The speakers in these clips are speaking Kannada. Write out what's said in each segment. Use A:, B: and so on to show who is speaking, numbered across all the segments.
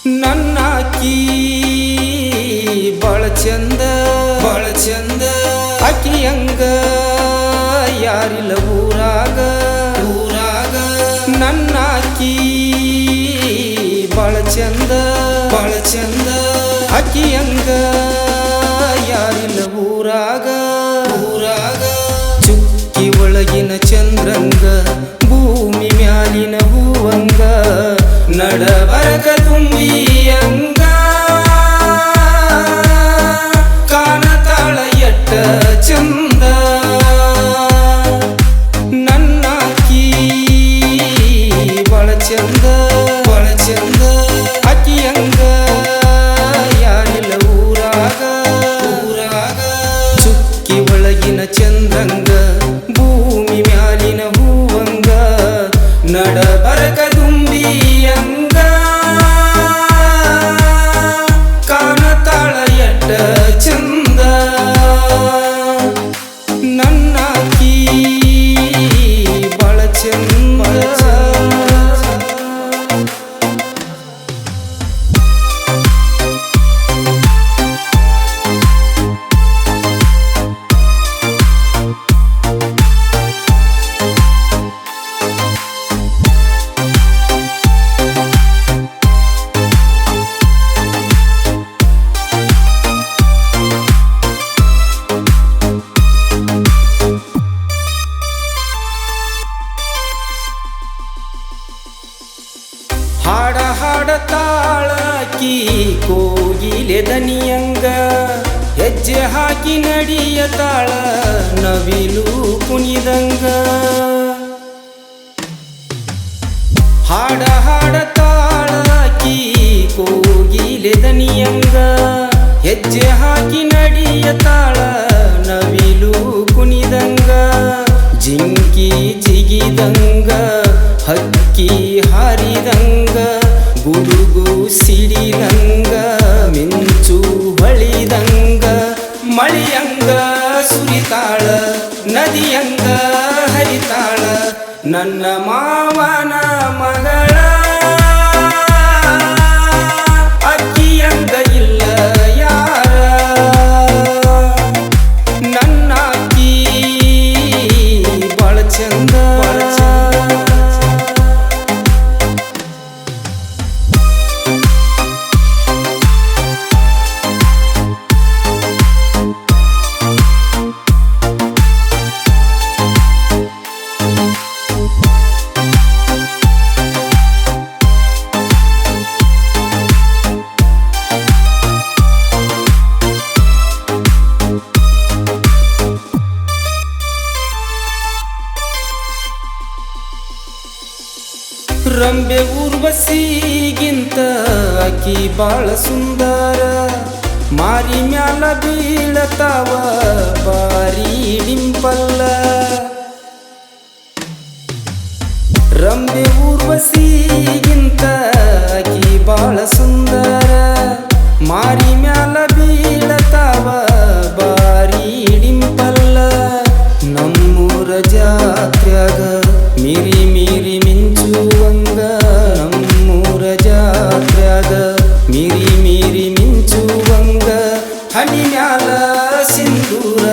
A: ನನ್ನಾಕಿ ಬಾಳ ಚಂದ ಅಕ್ಕಿಯಂಗ ಯಾರಿಲ್ಲ ಊರಾಗ ನನ್ನಾಕಿ ಬಾಳ ಚಂದ ಅಕ್ಕಿಯಂಗ ಯಾರಿಲ್ಲ ಊರಾಗ ಚುಕ್ಕಿ ಒಳಗಿನ ಚಂದ್ರಂಗ ಭೂಮಿ ಮ್ಯಾಲಿನ ಹೂವಂಗ ನಡಬರಕ ತುಂಬಿಯಂಗ ಕಾಣತಾಳ ಎಟ್ಟ ಚಂದ ನನ್ನಾಕಿ ಬಾಳ ಚಂದ ಅಕ್ಕಿಯಂಗ ಯಾರಿಲ್ಲ ಊರಾಗ ಚುಕ್ಕಿ ಒಳಗಿನ ಚಂದ್ರಂಗ ಭೂಮಿ ಮ್ಯಾಲಿನ ಹೂವಂಗ ನಡಬರಕ ತುಂಬಿಯಂಗ ಕಾಣತಾಳ ಎಟ್ಟ ಚಂದ ನನ್ನಾಕಿ ಬಾಳ ಚಂದ ಹಾಡತಾಳಕಿ ಕೋಗಿಲೆ ದನಿಯಂಗ ಹೆಜ್ಜೆ ಹಾಕಿ ನಡಿಯತಾಳ ನವಿಲು ಕುಣಿದಂಗ ಹಾಡತಾಳಕಿ ಕೋಗಿಲೆ ದನಿಯಂಗ ಹೆಜ್ಜೆ ಹಾಕಿ ನಡಿಯತಾಳ ನವಿಲು ಕುಣಿದಂಗ ಜಿಂಕಿ ಜಿಗಿದಂಗ ಹಕ್ಕಿ ಹಾರಿದಂಗ ಗುಡುಗು ಸಿಡಿದಂಗ ಮಿಂಚು ಹೊಳಿದಂಗ ಮಳಿಯಂಗ ಸುರಿತಾಳ ನದಿಯಂಗ ಹರಿತಾಳ ನನ್ನ ಮಾವನ ಮಗಳ ಅಕ್ಕಿಯಂಗ ಇಲ್ಲ ಯಾರ ನನ್ನಾಕಿ ಬಾಳ ಚಂದ ರಂಬೆ ಊರ್ವಶಿಗಿಂತ ಆಕಿ ಬಾಳ ಸುಂದರ ಮಾರಿ ಮ್ಯಾಲ ಬೀಳತಾವ ಬಾರಿ ಡಿಂಪಲ್ಲ ರಂಬೆ ಊರ್ವಶಿಗಿಂತ ಆಕಿ ಬಾಳ ಸುಂದರ ಮಾರಿ ಮ್ಯಾಲ ಬೀಳತಾವ ಬಾರಿ ಡಿಂಪಲ್ಲ ನಮ್ಮೂರ ಜಾತ್ರ್ಯಾಗ ಮೀರಿ ಮೀರಿ ಮಿಂಚುವಂಗ ನಮ್ಮೂರ ಜಾತ್ರ್ಯಾಗ ಮೀರಿ ಮೀರಿ ಮಿಂಚುವಂಗ ಹನಿ ಮ್ಯಾಲ ಸಿಂಧೂರ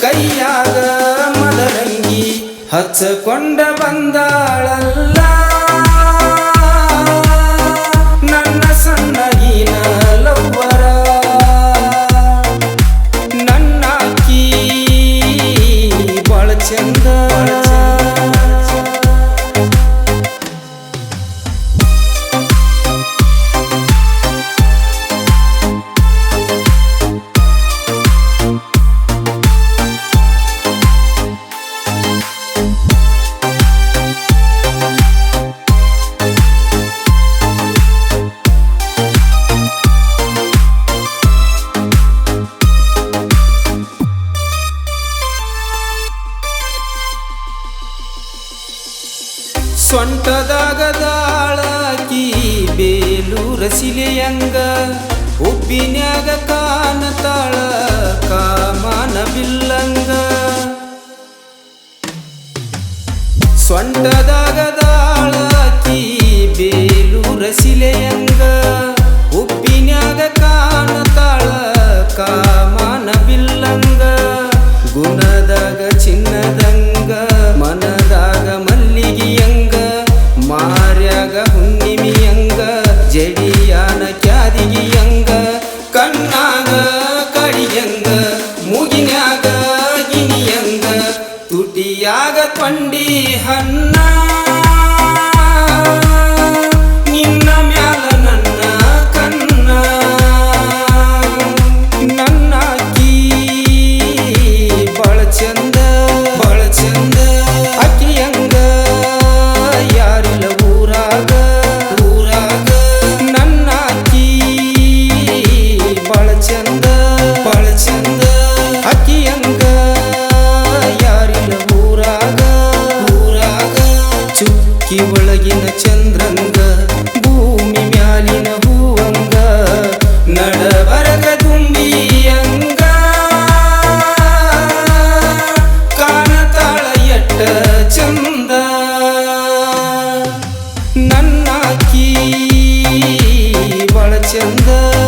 A: ಕೈಯಾಗ ಮದರಂಗಿ ಹಚ್ಚಕೊಂಡ ಬಂದಾಳಲ್ಲ ನನ್ನ ಸಣ್ಣಗಿನ ಲವ್ವರ ನನ್ನಾಕಿ ಬಾಳ ಚಂದ ಸೊಂಟದಾಗದಾಳಕಿ ಬೇಲೂರ ಸಿಲೆಯಂಗ ಉಬ್ಬಿನ್ಯಾಗ ಕಾಣತಾಳ ಕಾಮನ ಬಿಲ್ಲಂಗ ಸೊಂಟದಾಗದಾಳಕಿ ಬೇಲೂರ ಸಿಲೆಯಂಗ ಚಂದ